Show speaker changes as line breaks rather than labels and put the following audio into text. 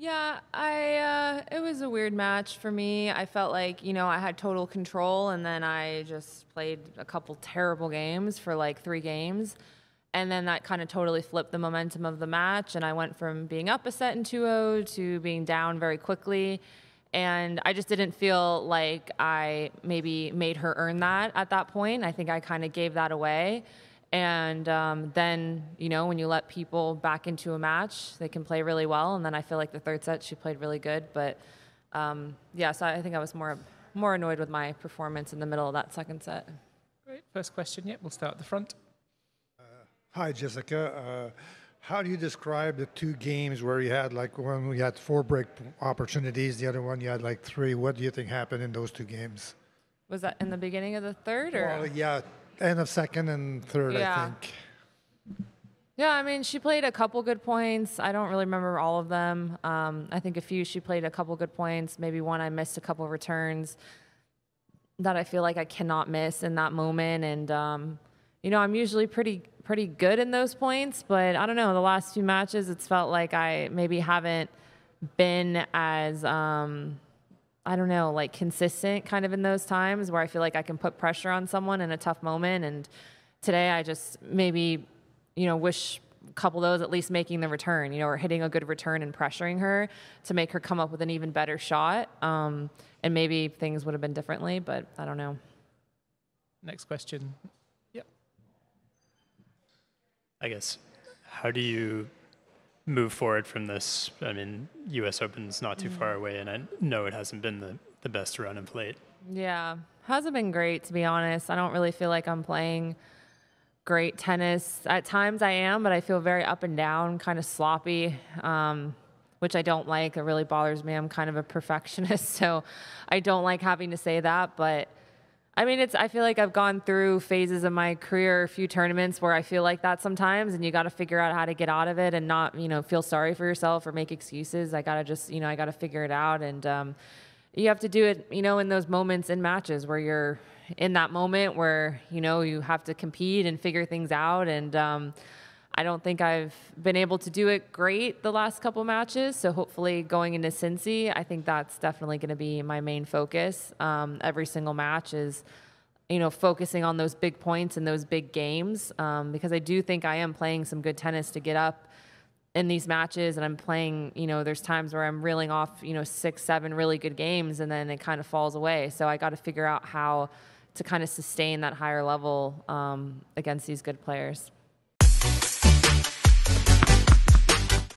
Yeah, it was a weird match for me. I felt like, I had total control, and then I just played a couple terrible games for like 3 games. And then that kind of totally flipped the momentum of the match, and I went from being up a set in 2-0 to being down very quickly. And I just didn't feel like I maybe made her earn that at that point. I think I kind of gave that away. And then, when you let people back into a match, they can play really well. And then I feel like the third set, she played really good. But yeah, so I think I was more annoyed with my performance in the middle of that second set.
Great. First question, we'll start at the front.
Hi, Jessica. How do you describe the 2 games where you had, like, one we had 4 break opportunities, the other one you had like 3? What do you think happened in those 2 games?
Was that in the beginning of the third? Or?
Well, yeah, end of second and third,
Yeah.
I think.
Yeah, I mean, she played a couple good points. I don't really remember all of them. I think she played a couple good points. Maybe one I missed a couple returns that I feel like I cannot miss in that moment. And, I'm usually pretty good in those points, but I don't know, the last few matches, it's felt like I maybe haven't been as, I don't know, like consistent kind of in those times where I feel like I can put pressure on someone in a tough moment. And today I just maybe, wish a couple of those at least making the return, or hitting a good return and pressuring her to make her come up with an even better shot. And maybe things would have been differently, but I don't know.
Next question. Yep.
I guess, how do you move forward from this? I mean, U.S. Open's not too far away, and I know it hasn't been the best run of late.
Yeah, hasn't been great, to be honest. I don't really feel like I'm playing great tennis. At times I am, but I feel very up and down, kind of sloppy, which I don't like. It really bothers me. I'm kind of a perfectionist, so I don't like having to say that, but I mean, I feel like I've gone through phases of my career, a few tournaments where I feel like that sometimes, and you got to figure out how to get out of it and not, feel sorry for yourself or make excuses. I got to just, I got to figure it out. And you have to do it, in those moments in matches where you're in that moment where, you have to compete and figure things out. And I don't think I've been able to do it great the last couple matches. So hopefully going into Cincy, I think that's definitely going to be my main focus. Every single match is, focusing on those big points and those big games. Because I do think I am playing some good tennis to get up in these matches. And I'm playing, there's times where I'm reeling off, 6, 7 really good games, and then it kind of falls away. So I got to figure out how to kind of sustain that higher level against these good players.